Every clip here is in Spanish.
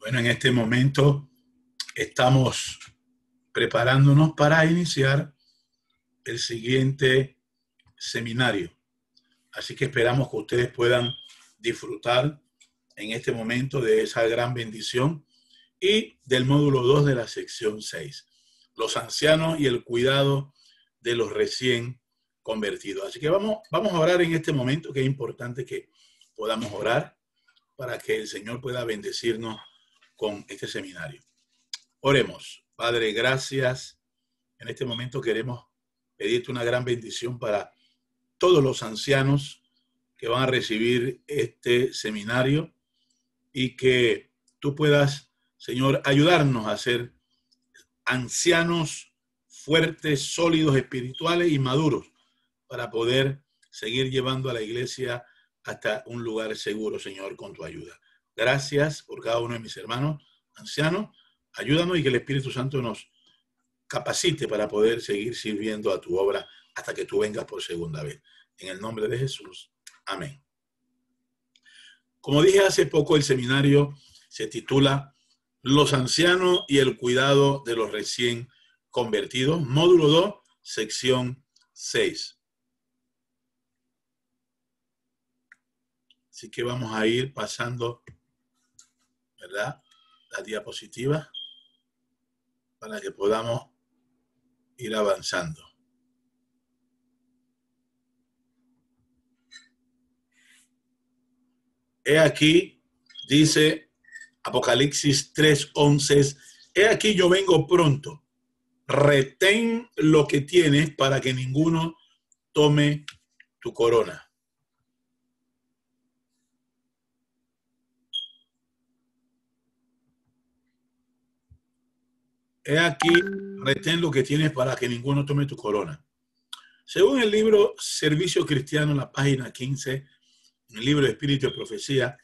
Bueno, en este momento estamos preparándonos para iniciar el siguiente seminario. Así que esperamos que ustedes puedan disfrutar en este momento de esa gran bendición y del módulo 2 de la sección 6, los ancianos y el cuidado de los recién convertidos. Así que vamos a orar en este momento, que es importante que podamos orar para que el Señor pueda bendecirnos con este seminario. Oremos. Padre, gracias. En este momento queremos pedirte una gran bendición para todos los ancianos que van a recibir este seminario y que tú puedas, Señor, ayudarnos a ser ancianos fuertes, sólidos, espirituales y maduros para poder seguir llevando a la iglesia hasta un lugar seguro, Señor, con tu ayuda. Gracias por cada uno de mis hermanos ancianos. Ayúdanos y que el Espíritu Santo nos capacite para poder seguir sirviendo a tu obra hasta que tú vengas por segunda vez. En el nombre de Jesús. Amén. Como dije hace poco, el seminario se titula Los ancianos y el cuidado de los recién convertidos, módulo 2, sección 6. Así que vamos a ir pasando, ¿verdad?, las diapositivas para que podamos ir avanzando. He aquí, dice Apocalipsis 3:11, he aquí yo vengo pronto, retén lo que tienes para que ninguno tome tu corona. He aquí, retén lo que tienes para que ninguno tome tu corona. Según el libro Servicio Cristiano, en la página 15, en el libro de Espíritu y Profecía,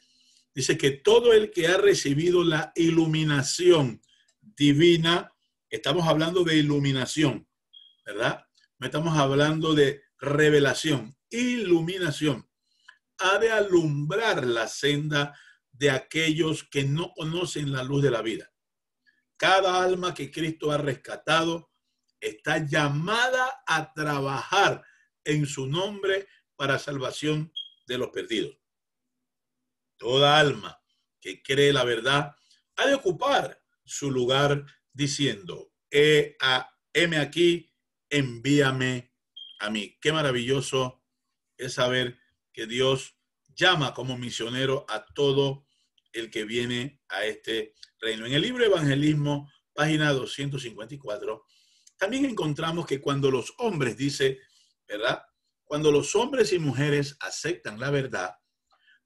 dice que todo el que ha recibido la iluminación divina, estamos hablando de iluminación, ¿verdad? No estamos hablando de revelación, iluminación. Ha de alumbrar la senda de aquellos que no conocen la luz de la vida. Cada alma que Cristo ha rescatado está llamada a trabajar en su nombre para salvación de los perdidos. Toda alma que cree la verdad ha de ocupar su lugar diciendo, heme aquí, envíame a mí. Qué maravilloso es saber que Dios llama como misionero a todo el que viene a este reino. En el libro Evangelismo, página 254, también encontramos que cuando los hombres, dice, ¿verdad?, cuando los hombres y mujeres aceptan la verdad,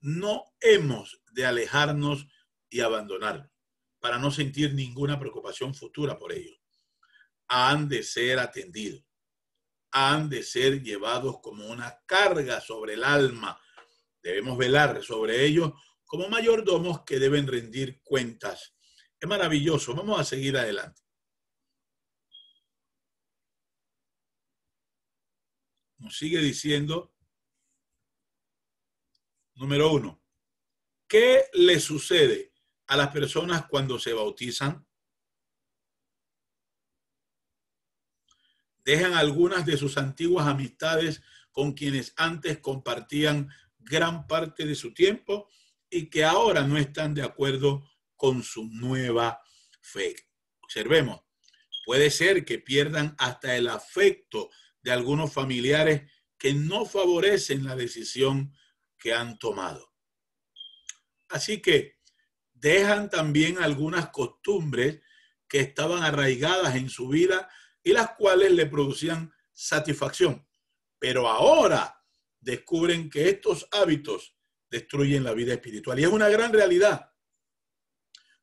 no hemos de alejarnos y abandonarlos para no sentir ninguna preocupación futura por ellos. Han de ser atendidos, han de ser llevados como una carga sobre el alma. Debemos velar sobre ellos como mayordomos que deben rendir cuentas. Es maravilloso. Vamos a seguir adelante. Nos sigue diciendo, número 1, ¿qué le sucede a las personas cuando se bautizan? Dejan algunas de sus antiguas amistades con quienes antes compartían gran parte de su tiempo y que ahora no están de acuerdo con su nueva fe. Observemos, puede ser que pierdan hasta el afecto de algunos familiares que no favorecen la decisión que han tomado. Así que dejan también algunas costumbres que estaban arraigadas en su vida y las cuales le producían satisfacción. Pero ahora descubren que estos hábitos destruyen la vida espiritual. Y es una gran realidad.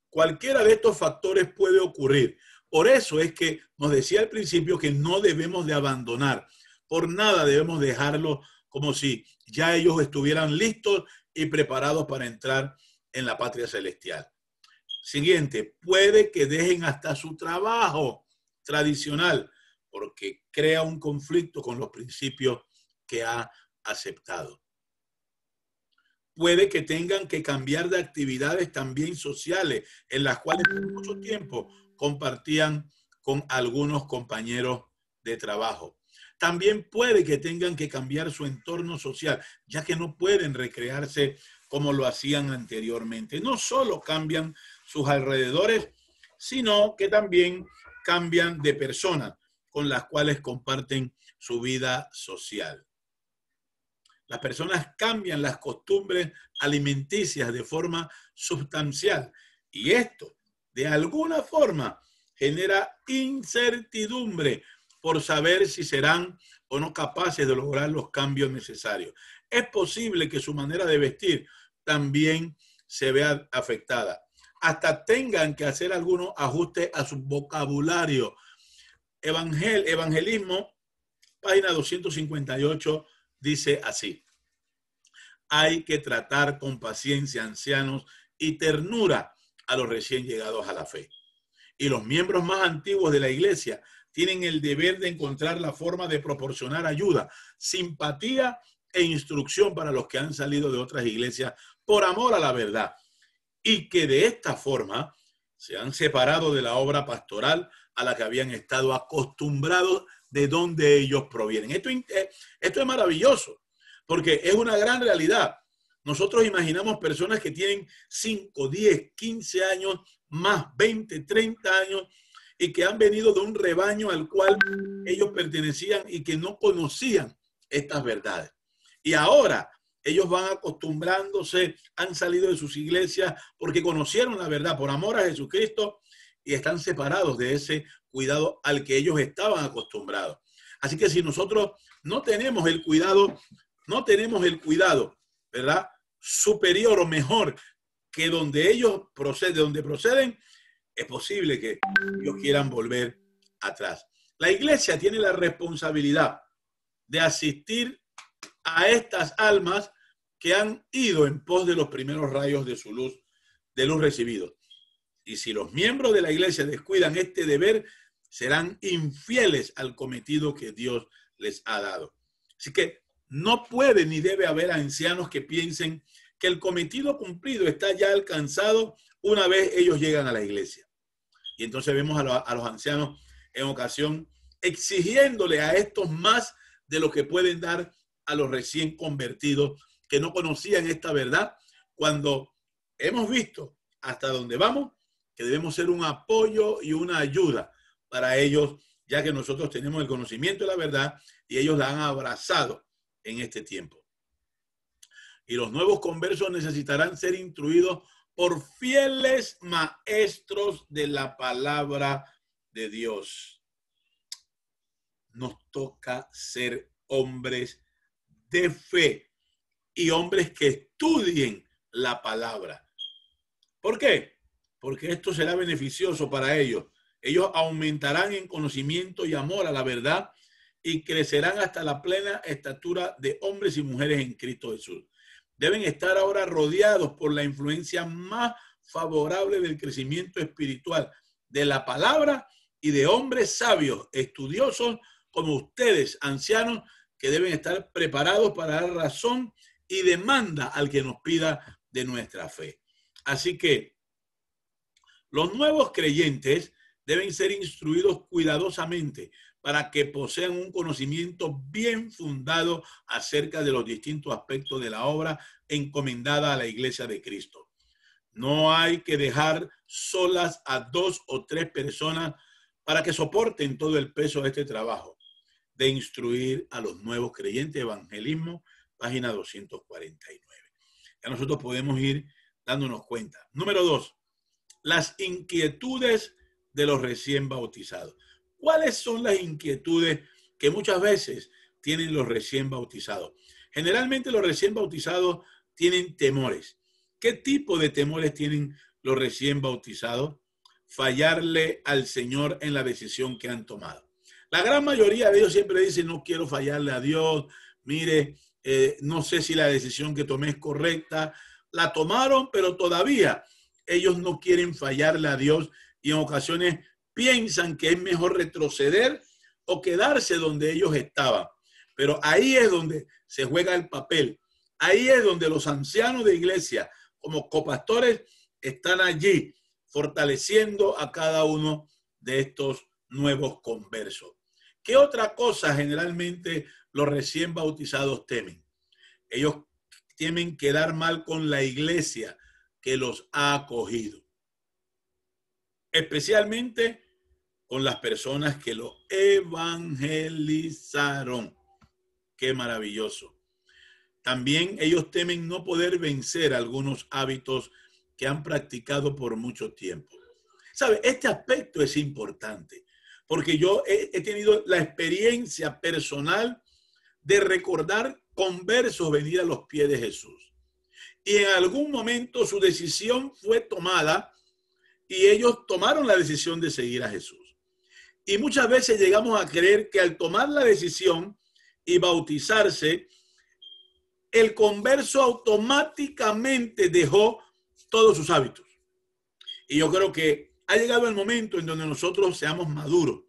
Cualquiera de estos factores puede ocurrir. Por eso es que nos decía al principio que no debemos de abandonar. Por nada debemos dejarlo como si ya ellos estuvieran listos y preparados para entrar en la patria celestial. Siguiente, puede que dejen hasta su trabajo tradicional porque crea un conflicto con los principios que ha aceptado. puede que tengan que cambiar de actividades también sociales en las cuales por mucho tiempo compartían con algunos compañeros de trabajo. También puede que tengan que cambiar su entorno social, ya que no pueden recrearse como lo hacían anteriormente. No solo cambian sus alrededores, sino que también cambian de personas con las cuales comparten su vida social. Las personas cambian las costumbres alimenticias de forma sustancial y esto, de alguna forma, genera incertidumbre por saber si serán o no capaces de lograr los cambios necesarios. Es posible que su manera de vestir también se vea afectada. Hasta tengan que hacer algunos ajustes a su vocabulario. Evangelismo, página 258, dice así: hay que tratar con paciencia a ancianos y ternura a los recién llegados a la fe. Y los miembros más antiguos de la iglesia tienen el deber de encontrar la forma de proporcionar ayuda, simpatía e instrucción para los que han salido de otras iglesias por amor a la verdad y que de esta forma se han separado de la obra pastoral a la que habían estado acostumbrados de donde ellos provienen. Esto es maravilloso porque es una gran realidad. Nosotros imaginamos personas que tienen 5, 10, 15 años, más 20, 30 años, y que han venido de un rebaño al cual ellos pertenecían y que no conocían estas verdades. Y ahora ellos van acostumbrándose, han salido de sus iglesias porque conocieron la verdad por amor a Jesucristo y están separados de ese cuidado al que ellos estaban acostumbrados. Así que si nosotros no tenemos el cuidado, ¿verdad?, superior o mejor que donde ellos proceden, es posible que ellos quieran volver atrás. La iglesia tiene la responsabilidad de asistir a estas almas que han ido en pos de los primeros rayos de luz recibidos. Y si los miembros de la iglesia descuidan este deber, serán infieles al cometido que Dios les ha dado. Así que no puede ni debe haber ancianos que piensen que el cometido cumplido está ya alcanzado una vez ellos llegan a la iglesia. Y entonces vemos a los ancianos en ocasión exigiéndole a estos más de lo que pueden dar a los recién convertidos que no conocían esta verdad, cuando hemos visto hasta dónde vamos, que debemos ser un apoyo y una ayuda para ellos, ya que nosotros tenemos el conocimiento de la verdad y ellos la han abrazado en este tiempo. Y los nuevos conversos necesitarán ser instruidos por fieles maestros de la palabra de Dios. Nos toca ser hombres de fe y hombres que estudien la palabra. ¿Por qué? Porque esto será beneficioso para ellos. Ellos aumentarán en conocimiento y amor a la verdad y crecerán hasta la plena estatura de hombres y mujeres en Cristo Jesús. Deben estar ahora rodeados por la influencia más favorable del crecimiento espiritual de la palabra y de hombres sabios, estudiosos como ustedes, ancianos, que deben estar preparados para dar razón y demanda al que nos pida de nuestra fe. Así que los nuevos creyentes deben ser instruidos cuidadosamente para que posean un conocimiento bien fundado acerca de los distintos aspectos de la obra encomendada a la Iglesia de Cristo. No hay que dejar solas a 2 o 3 personas para que soporten todo el peso de este trabajo de instruir a los nuevos creyentes. Evangelismo, página 249. Ya nosotros podemos ir dándonos cuenta. Número 2, las inquietudes de los recién bautizados. ¿Cuáles son las inquietudes que muchas veces tienen los recién bautizados? Generalmente los recién bautizados tienen temores. ¿Qué tipo de temores tienen los recién bautizados? Fallarle al Señor en la decisión que han tomado. La gran mayoría de ellos siempre dicen: no quiero fallarle a Dios, mire, no sé si la decisión que tomé es correcta. La tomaron, pero todavía ellos no quieren fallarle a Dios y en ocasiones piensan que es mejor retroceder o quedarse donde ellos estaban. Pero ahí es donde se juega el papel. Ahí es donde los ancianos de iglesia, como copastores, están allí fortaleciendo a cada uno de estos nuevos conversos. ¿Qué otra cosa generalmente los recién bautizados temen? Ellos temen quedar mal con la iglesia que los ha acogido, especialmente con las personas que lo evangelizaron. Qué maravilloso. También ellos temen no poder vencer algunos hábitos que han practicado por mucho tiempo. ¿Sabe? Este aspecto es importante porque yo he tenido la experiencia personal de recordar conversos venir a los pies de Jesús. Y en algún momento su decisión fue tomada y ellos tomaron la decisión de seguir a Jesús. Y muchas veces llegamos a creer que al tomar la decisión y bautizarse, el converso automáticamente dejó todos sus hábitos. Y yo creo que ha llegado el momento en donde nosotros seamos maduros.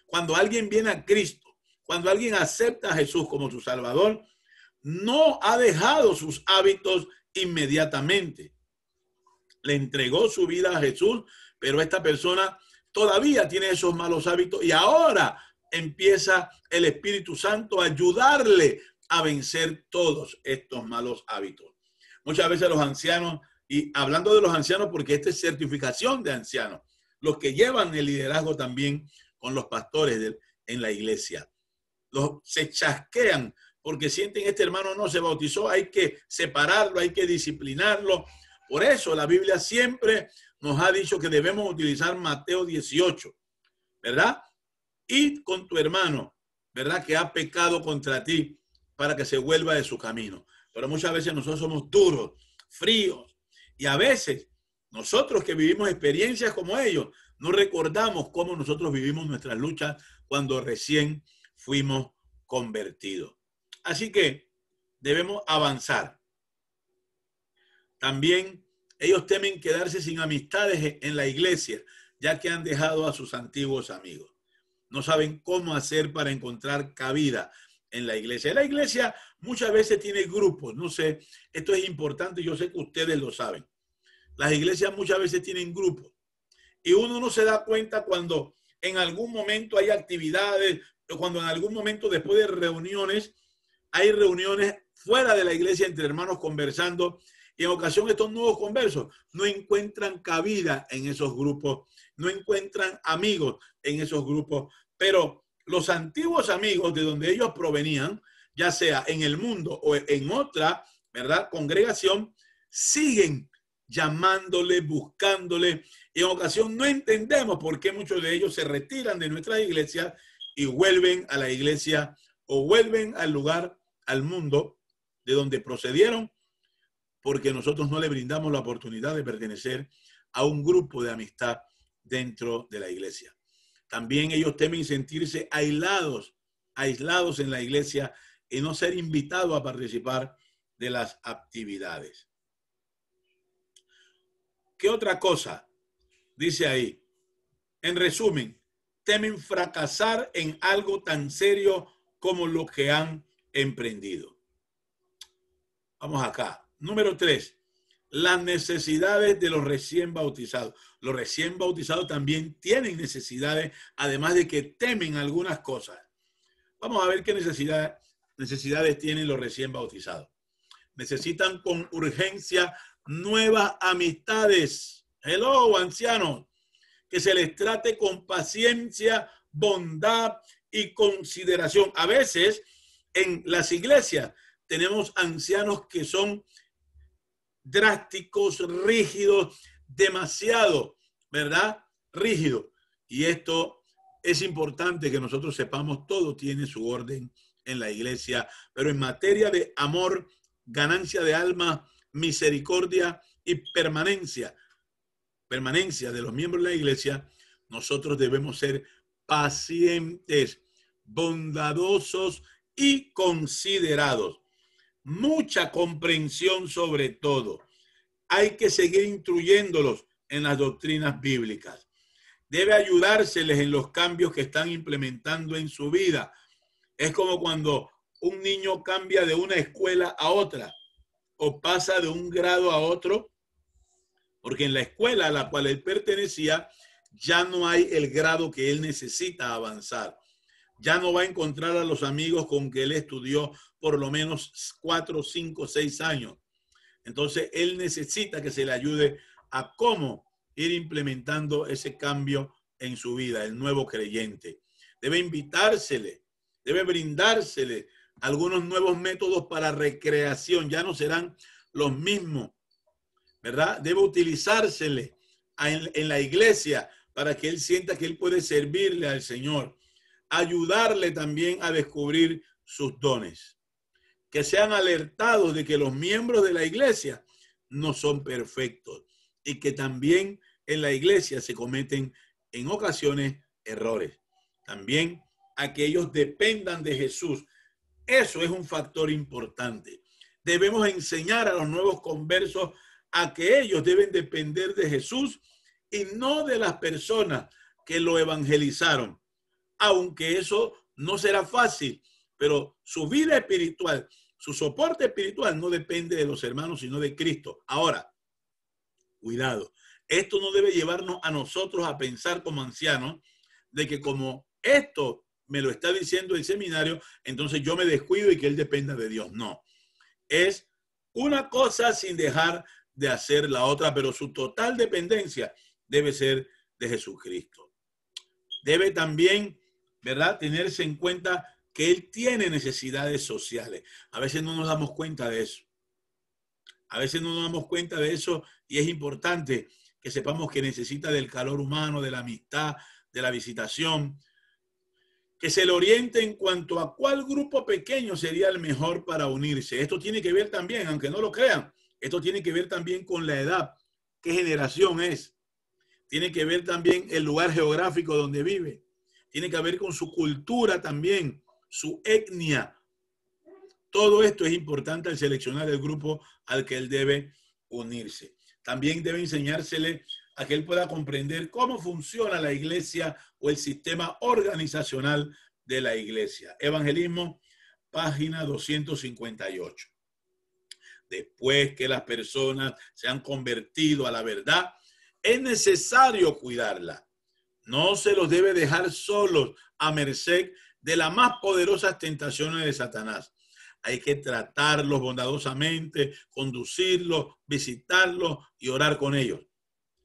Cuando alguien viene a Cristo, cuando alguien acepta a Jesús como su Salvador, no ha dejado sus hábitos inmediatamente. Le entregó su vida a Jesús, pero esta persona todavía tiene esos malos hábitos y ahora empieza el Espíritu Santo a ayudarle a vencer todos estos malos hábitos. Muchas veces los ancianos, y hablando de los ancianos porque esta es certificación de ancianos, los que llevan el liderazgo también con los pastores en la iglesia, se chasquean porque sienten este hermano no se bautizó, hay que separarlo, hay que disciplinarlo. Por eso la Biblia siempre nos ha dicho que debemos utilizar Mateo 18, ¿verdad? Id con tu hermano, ¿verdad? Que ha pecado contra ti para que se vuelva de su camino. Pero muchas veces nosotros somos duros, fríos, y a veces nosotros que vivimos experiencias como ellos, no recordamos cómo nosotros vivimos nuestras luchas cuando recién fuimos convertidos. Así que debemos avanzar. También ellos temen quedarse sin amistades en la iglesia, ya que han dejado a sus antiguos amigos. No saben cómo hacer para encontrar cabida en la iglesia. La iglesia muchas veces tiene grupos, no sé, esto es importante, yo sé que ustedes lo saben. Las iglesias muchas veces tienen grupos y uno no se da cuenta cuando en algún momento hay actividades o cuando en algún momento después de reuniones, hay reuniones fuera de la iglesia entre hermanos conversando y en ocasión estos nuevos conversos no encuentran cabida en esos grupos, no encuentran amigos en esos grupos, pero los antiguos amigos de donde ellos provenían, ya sea en el mundo o en otra, ¿verdad?, congregación, siguen llamándole, buscándole. Y en ocasión no entendemos por qué muchos de ellos se retiran de nuestras iglesias y vuelven a la iglesia o vuelven al lugar, al mundo de donde procedieron, porque nosotros no le brindamos la oportunidad de pertenecer a un grupo de amistad dentro de la iglesia. También ellos temen sentirse aislados en la iglesia y no ser invitados a participar de las actividades. ¿Qué otra cosa dice ahí? En resumen, temen fracasar en algo tan serio como lo que han emprendido. Vamos acá. Número 3, las necesidades de los recién bautizados. Los recién bautizados también tienen necesidades, además de que temen algunas cosas. Vamos a ver qué necesidades tienen los recién bautizados. Necesitan con urgencia nuevas amistades. Hello, ancianos. Que se les trate con paciencia, bondad y consideración. A veces en las iglesias tenemos ancianos que son drásticos, rígidos, demasiado, ¿verdad? Rígidos. Y esto es importante que nosotros sepamos, todo tiene su orden en la iglesia, pero en materia de amor, ganancia de alma, misericordia y permanencia de los miembros de la iglesia, nosotros debemos ser pacientes, bondadosos y considerados. Mucha comprensión sobre todo. Hay que seguir instruyéndolos en las doctrinas bíblicas. Debe ayudárseles en los cambios que están implementando en su vida. Es como cuando un niño cambia de una escuela a otra. o pasa de un grado a otro, porque en la escuela a la cual él pertenecía ya no hay el grado que él necesita avanzar. Ya no va a encontrar a los amigos con que él estudió por lo menos 4, 5, 6 años. Entonces, él necesita que se le ayude a cómo ir implementando ese cambio en su vida, el nuevo creyente. Debe invitársele, debe brindársele algunos nuevos métodos para recreación. Ya no serán los mismos, ¿verdad? Debe utilizársele en la iglesia para que él sienta que él puede servirle al Señor. Ayudarle también a descubrir sus dones. Que sean alertados de que los miembros de la iglesia no son perfectos y que también en la iglesia se cometen en ocasiones errores. También a que ellos dependan de Jesús. Eso es un factor importante. Debemos enseñar a los nuevos conversos a que ellos deben depender de Jesús y no de las personas que lo evangelizaron. Aunque eso no será fácil, pero su vida espiritual, su soporte espiritual no depende de los hermanos, sino de Cristo. Ahora, cuidado, esto no debe llevarnos a nosotros a pensar como ancianos de que como esto me lo está diciendo el seminario, entonces yo me descuido y que él dependa de Dios. No, es una cosa sin dejar de hacer la otra, pero su total dependencia debe ser de Jesucristo. Debe también, ¿verdad?, tenerse en cuenta que él tiene necesidades sociales. A veces no nos damos cuenta de eso. A veces no nos damos cuenta de eso y es importante que sepamos que necesita del calor humano, de la amistad, de la visitación. Que se le oriente en cuanto a cuál grupo pequeño sería el mejor para unirse. Esto tiene que ver también, aunque no lo crean, esto tiene que ver también con la edad, qué generación es. Tiene que ver también el lugar geográfico donde vive. Tiene que ver con su cultura también, su etnia. Todo esto es importante al seleccionar el grupo al que él debe unirse. También debe enseñársele a que él pueda comprender cómo funciona la iglesia o el sistema organizacional de la iglesia. Evangelismo, página 258. Después que las personas se han convertido a la verdad, es necesario cuidarla. No se los debe dejar solos a merced de las más poderosas tentaciones de Satanás. Hay que tratarlos bondadosamente, conducirlos, visitarlos y orar con ellos.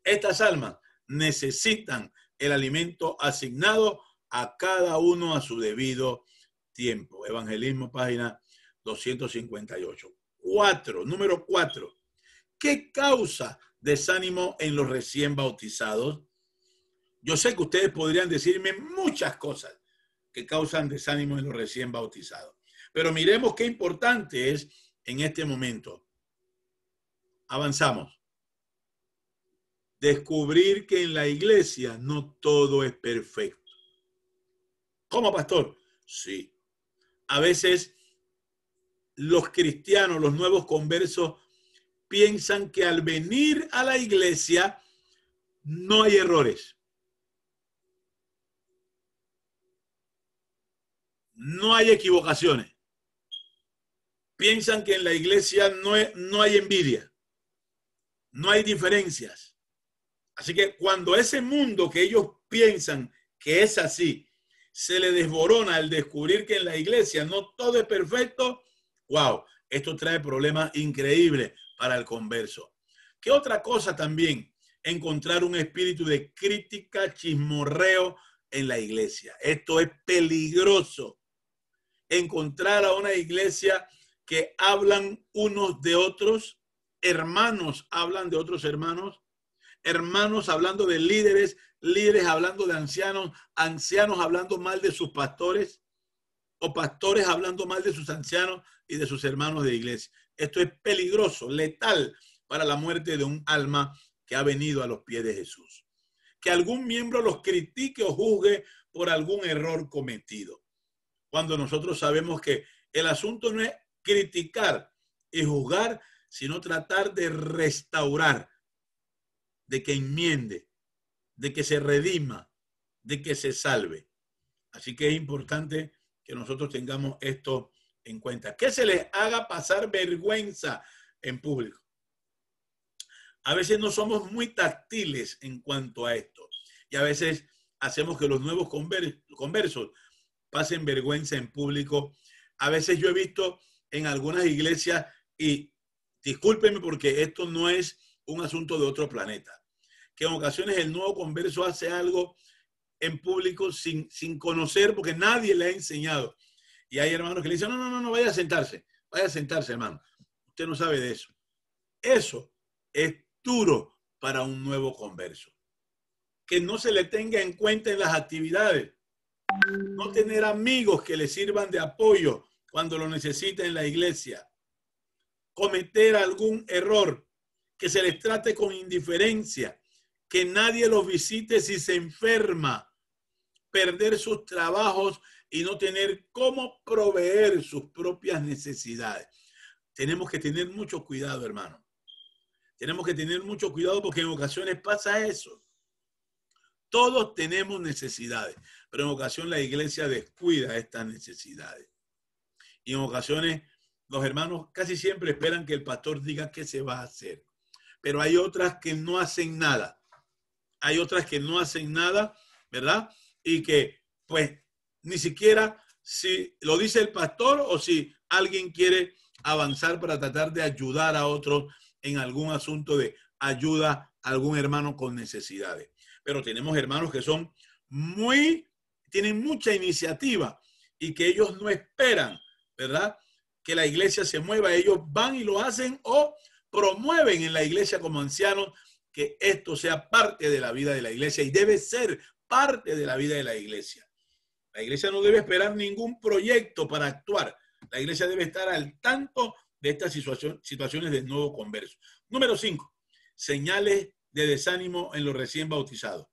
Estas almas necesitan el alimento asignado a cada uno a su debido tiempo. Evangelismo, página 258. Número 4. ¿Qué causa desánimo en los recién bautizados? Yo sé que ustedes podrían decirme muchas cosas que causan desánimo en los recién bautizados. Pero miremos qué importante es en este momento. Avanzamos. Descubrir que en la iglesia no todo es perfecto. ¿Cómo, pastor? Sí. A veces los cristianos, los nuevos conversos, piensan que al venir a la iglesia no hay errores. No hay equivocaciones. Piensan que en la iglesia no hay envidia. No hay diferencias. Así que cuando ese mundo que ellos piensan que es así, se le desborona al descubrir que en la iglesia no todo es perfecto, wow, esto trae problemas increíbles para el converso. ¿Qué otra cosa también? Encontrar un espíritu de crítica, chismorreo en la iglesia. Esto es peligroso. Encontrar a una iglesia que hablan unos de otros, hermanos hablan de otros hermanos, hermanos hablando de líderes, líderes hablando de ancianos, ancianos hablando mal de sus pastores, o pastores hablando mal de sus ancianos y de sus hermanos de iglesia. Esto es peligroso, letal para la muerte de un alma que ha venido a los pies de Jesús. Que algún miembro los critique o juzgue por algún error cometido. Cuando nosotros sabemos que el asunto no es criticar y juzgar, sino tratar de restaurar, de que enmiende, de que se redima, de que se salve. Así que es importante que nosotros tengamos esto en cuenta. Que se les haga pasar vergüenza en público. A veces no somos muy táctiles en cuanto a esto y a veces hacemos que los nuevos conversos pasen vergüenza en público. A veces yo he visto en algunas iglesias, y discúlpenme porque esto no es un asunto de otro planeta, que en ocasiones el nuevo converso hace algo en público sin conocer, porque nadie le ha enseñado. Y hay hermanos que le dicen, no, vaya a sentarse, hermano. Usted no sabe de eso. Eso es duro para un nuevo converso. Que no se le tenga en cuenta en las actividades. No tener amigos que le sirvan de apoyo cuando lo necesita en la iglesia. Cometer algún error, que se les trate con indiferencia, que nadie los visite si se enferma, perder sus trabajos y no tener cómo proveer sus propias necesidades. Tenemos que tener mucho cuidado, hermano. Tenemos que tener mucho cuidado porque en ocasiones pasa eso. Todos tenemos necesidades, pero en ocasiones la iglesia descuida estas necesidades. Y en ocasiones los hermanos casi siempre esperan que el pastor diga qué se va a hacer. Pero hay otras que no hacen nada. Hay otras que no hacen nada, ¿verdad? Y que pues ni siquiera si lo dice el pastor o si alguien quiere avanzar para tratar de ayudar a otros en algún asunto de ayuda a algún hermano con necesidades. Pero tenemos hermanos que son tienen mucha iniciativa y que ellos no esperan, ¿verdad?, que la iglesia se mueva. Ellos van y lo hacen o promueven en la iglesia como ancianos que esto sea parte de la vida de la iglesia y debe ser parte de la vida de la iglesia. La iglesia no debe esperar ningún proyecto para actuar. La iglesia debe estar al tanto de estas situaciones de nuevo converso. Número 5, señales de desánimo en los recién bautizados.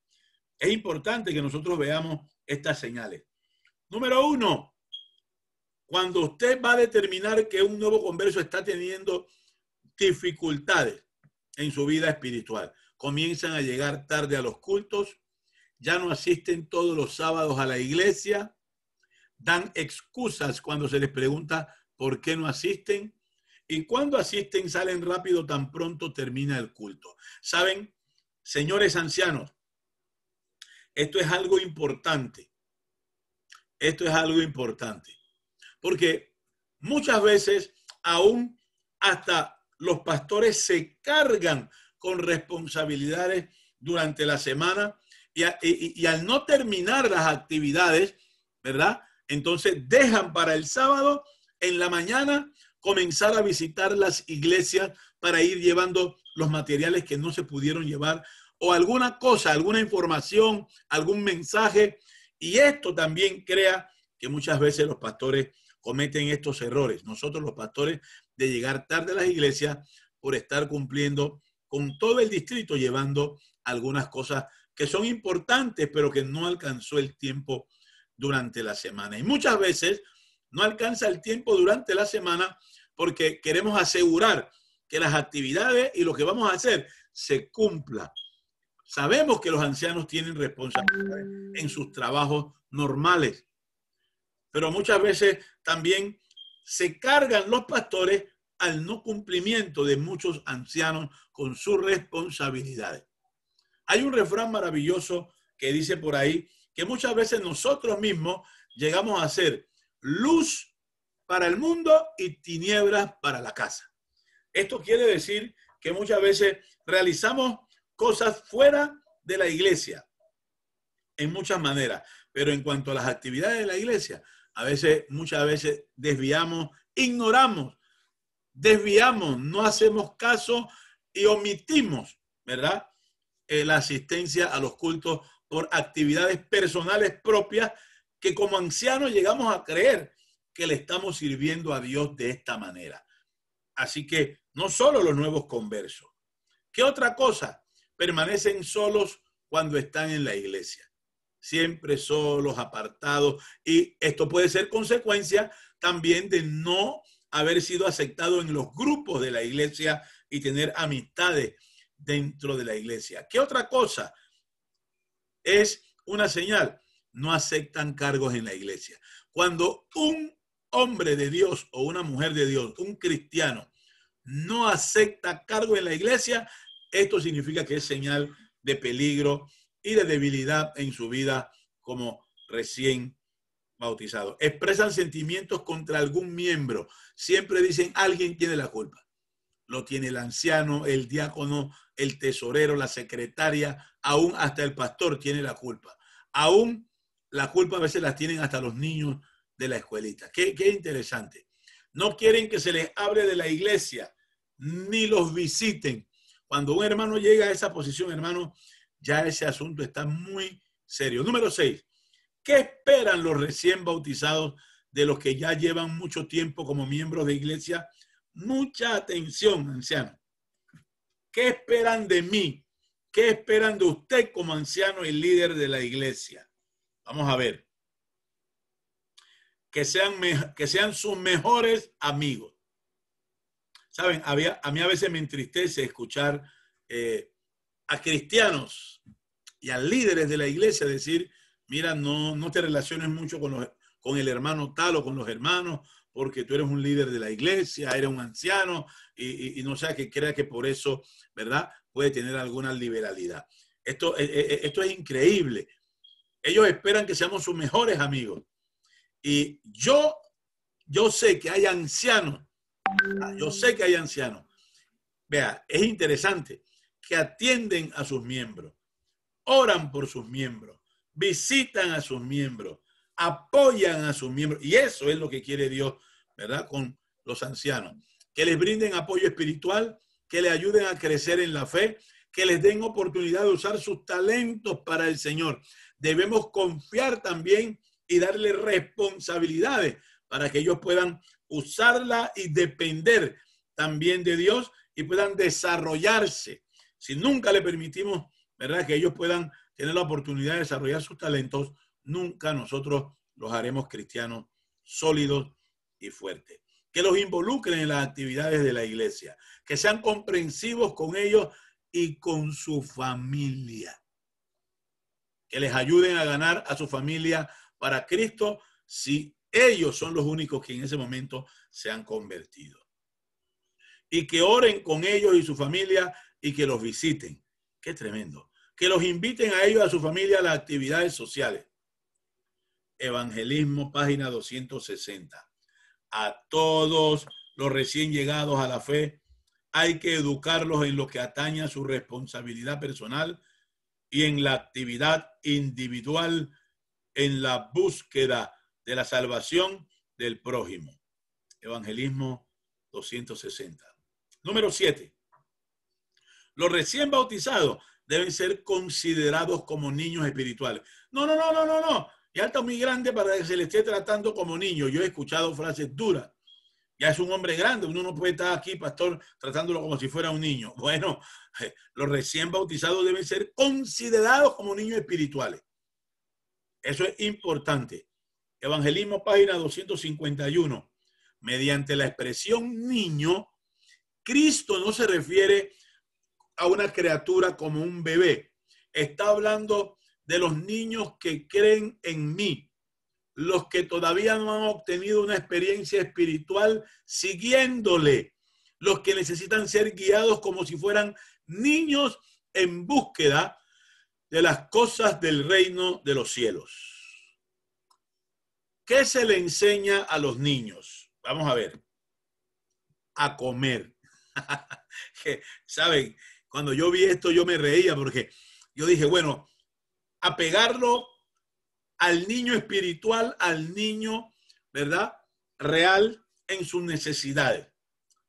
Es importante que nosotros veamos estas señales. Número 1, cuando usted va a determinar que un nuevo converso está teniendo dificultades en su vida espiritual, comienzan a llegar tarde a los cultos, ya no asisten todos los sábados a la iglesia, dan excusas cuando se les pregunta por qué no asisten, y cuando asisten salen rápido tan pronto termina el culto. ¿Saben, señores ancianos? Esto es algo importante. Esto es algo importante. Porque muchas veces aún hasta los pastores se cargan con responsabilidades durante la semana y al no terminar las actividades, ¿verdad?, entonces dejan para el sábado en la mañana comenzar a visitar las iglesias para ir llevando los materiales que no se pudieron llevar o alguna cosa, alguna información, algún mensaje. Y esto también crea que muchas veces los pastores cometen estos errores. Nosotros los pastores de llegar tarde a las iglesias por estar cumpliendo con todo el distrito, llevando algunas cosas que son importantes, pero que no alcanzó el tiempo durante la semana. Y muchas veces no alcanza el tiempo durante la semana porque queremos asegurar que las actividades y lo que vamos a hacer se cumpla. Sabemos que los ancianos tienen responsabilidades en sus trabajos normales, pero muchas veces también se cargan los pastores al no cumplimiento de muchos ancianos con sus responsabilidades. Hay un refrán maravilloso que dice por ahí que muchas veces nosotros mismos llegamos a ser luz para el mundo y tinieblas para la casa. Esto quiere decir que muchas veces realizamos cosas fuera de la iglesia en muchas maneras, pero en cuanto a las actividades de la iglesia, muchas veces desviamos, ignoramos, no hacemos caso y omitimos, ¿verdad?, la asistencia a los cultos por actividades personales propias que como ancianos llegamos a creer que le estamos sirviendo a Dios de esta manera. Así que no solo los nuevos conversos. ¿Qué otra cosa? Permanecen solos cuando están en la iglesia. Siempre solos, apartados. Y esto puede ser consecuencia también de no haber sido aceptado en los grupos de la iglesia y tener amistades dentro de la iglesia. ¿Qué otra cosa es una señal? No aceptan cargos en la iglesia. Cuando un hombre de Dios o una mujer de Dios, un cristiano, no acepta cargo en la iglesia, esto significa que es señal de peligro y de debilidad en su vida como recién bautizado. Expresan sentimientos contra algún miembro. Siempre dicen, alguien tiene la culpa. Lo tiene el anciano, el diácono, el tesorero, la secretaria, aún hasta el pastor tiene la culpa. Aún la culpa a veces la tienen hasta los niños de la escuelita. Qué interesante. No quieren que se les hable de la iglesia, ni los visiten. Cuando un hermano llega a esa posición, hermano, ya ese asunto está muy serio. Número 6. ¿Qué esperan los recién bautizados de los que ya llevan mucho tiempo como miembros de iglesia? Mucha atención, anciano. ¿Qué esperan de mí? ¿Qué esperan de usted como anciano y líder de la iglesia? Vamos a ver. Que sean sus mejores amigos. Saben, a mí a veces me entristece escuchar a cristianos y a líderes de la iglesia decir, mira, no te relaciones mucho con el hermano tal o con los hermanos, porque tú eres un líder de la iglesia, eres un anciano, y no sea que crea que por eso, ¿verdad?, puede tener alguna liberalidad. Esto es increíble. Ellos esperan que seamos sus mejores amigos. Y yo sé que hay ancianos. Yo sé que hay ancianos. Vea, es interesante que atienden a sus miembros, oran por sus miembros, visitan a sus miembros, apoyan a sus miembros. Y eso es lo que quiere Dios, ¿verdad?, con los ancianos. Que les brinden apoyo espiritual, que les ayuden a crecer en la fe, que les den oportunidad de usar sus talentos para el Señor. Debemos confiar también y darle responsabilidades para que ellos puedan usarla y depender también de Dios y puedan desarrollarse. Si nunca le permitimos, ¿verdad?, que ellos puedan tener la oportunidad de desarrollar sus talentos, nunca nosotros los haremos cristianos sólidos y fuertes. Que los involucren en las actividades de la iglesia, que sean comprensivos con ellos y con su familia. Que les ayuden a ganar a su familia para Cristo si ellos son los únicos que en ese momento se han convertido. Y que oren con ellos y su familia y que los visiten. Qué tremendo. Que los inviten a ellos, a su familia, a las actividades sociales. Evangelismo, página 260. A todos los recién llegados a la fe hay que educarlos en lo que atañe a su responsabilidad personal y en la actividad individual en la búsqueda de la salvación del prójimo. Evangelismo 260. Número 7. Los recién bautizados deben ser considerados como niños espirituales. No. Ya está muy grande para que se le esté tratando como niño. Yo he escuchado frases duras. Ya es un hombre grande, uno no puede estar aquí, pastor, tratándolo como si fuera un niño. Bueno, los recién bautizados deben ser considerados como niños espirituales. Eso es importante. Evangelismo, página 251. Mediante la expresión niño, Cristo no se refiere a una criatura como un bebé. Está hablando de los niños que creen en mí, los que todavía no han obtenido una experiencia espiritual siguiéndole, los que necesitan ser guiados como si fueran niños en búsqueda de las cosas del reino de los cielos. ¿Qué se le enseña a los niños? Vamos a ver. A comer. ¿Saben? Cuando yo vi esto, yo me reía porque yo dije, bueno, apegarlo al niño espiritual, al niño, ¿verdad?, real en sus necesidades,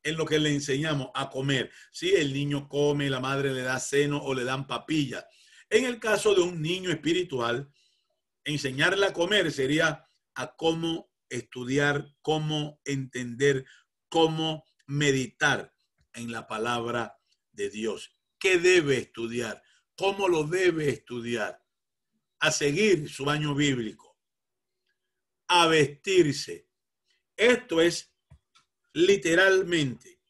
en lo que le enseñamos a comer. Sí, el niño come, la madre le da seno o le dan papilla. En el caso de un niño espiritual, enseñarle a comer sería a cómo estudiar, cómo entender, cómo meditar en la palabra de Dios. ¿Qué debe estudiar? ¿Cómo lo debe estudiar? A seguir su baño bíblico, a vestirse. Esto es literalmente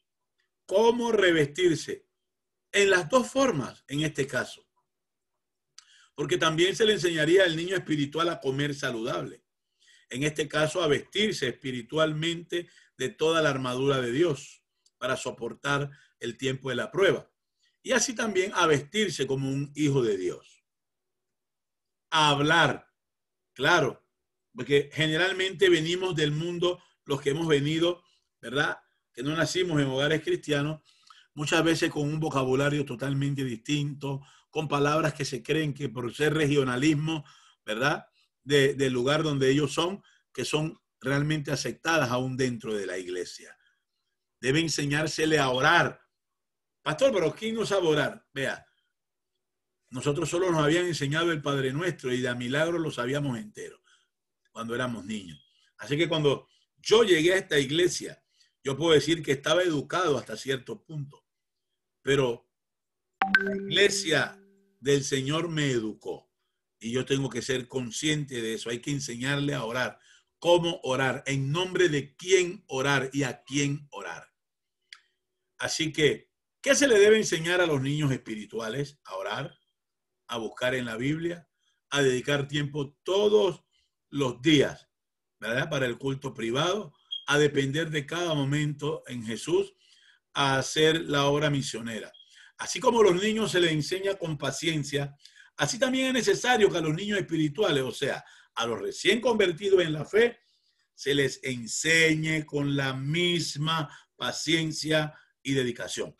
cómo revestirse en las dos formas en este caso. Porque también se le enseñaría al niño espiritual a comer saludable. En este caso, a vestirse espiritualmente de toda la armadura de Dios. para soportar el tiempo de la prueba. Y así también a vestirse como un hijo de Dios. A hablar, claro, porque generalmente venimos del mundo, los que hemos venido, ¿verdad? Que no nacimos en hogares cristianos, muchas veces con un vocabulario totalmente distinto, con palabras que se creen que por ser regionalismo, ¿verdad? Del lugar donde ellos son, que son realmente aceptadas aún dentro de la iglesia. Debe enseñársele a orar. Pastor, pero ¿quién no sabe orar? Vea, nosotros solo nos habían enseñado el Padre Nuestro y de a milagro lo sabíamos entero cuando éramos niños. Así que cuando yo llegué a esta iglesia, yo puedo decir que estaba educado hasta cierto punto, pero la iglesia del Señor me educó y yo tengo que ser consciente de eso. Hay que enseñarle a orar, cómo orar, en nombre de quién orar y a quién orar. Así que, ¿qué se le debe enseñar a los niños espirituales? A orar, a buscar en la Biblia, a dedicar tiempo todos los días, ¿verdad? Para el culto privado, a depender de cada momento en Jesús, a hacer la obra misionera. Así como a los niños se les enseña con paciencia, así también es necesario que a los niños espirituales, o sea, a los recién convertidos en la fe, se les enseñe con la misma paciencia y dedicación.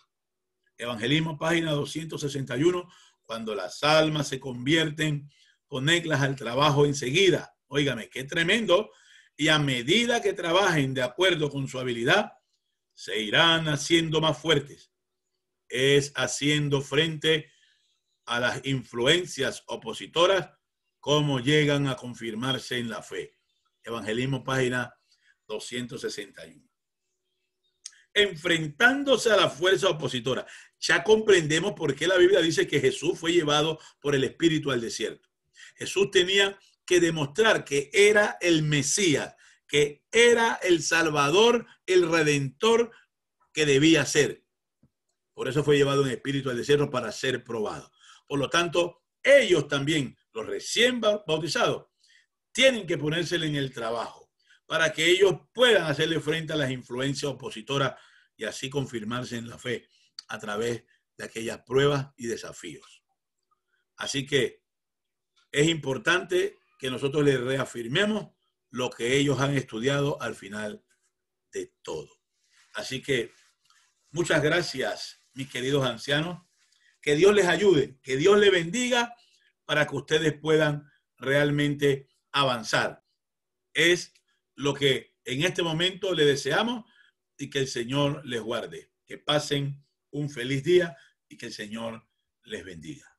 Evangelismo, página 261, cuando las almas se convierten, ponedlas al trabajo enseguida. Óigame, qué tremendo. Y a medida que trabajen de acuerdo con su habilidad, se irán haciendo más fuertes. Es haciendo frente a las influencias opositoras como llegan a confirmarse en la fe. Evangelismo, página 261. Enfrentándose a la fuerza opositora. Ya comprendemos por qué la Biblia dice que Jesús fue llevado por el Espíritu al desierto. Jesús tenía que demostrar que era el Mesías, que era el Salvador, el Redentor que debía ser. Por eso fue llevado en espíritu al desierto para ser probado. Por lo tanto, ellos también, los recién bautizados, tienen que ponérsele en el trabajo para que ellos puedan hacerle frente a las influencias opositoras y así confirmarse en la fe a través de aquellas pruebas y desafíos. Así que es importante que nosotros les reafirmemos lo que ellos han estudiado al final de todo. Así que muchas gracias, mis queridos ancianos. Que Dios les ayude, que Dios les bendiga para que ustedes puedan realmente avanzar. Es lo que en este momento les deseamos y que el Señor les guarde. Que pasen un feliz día y que el Señor les bendiga.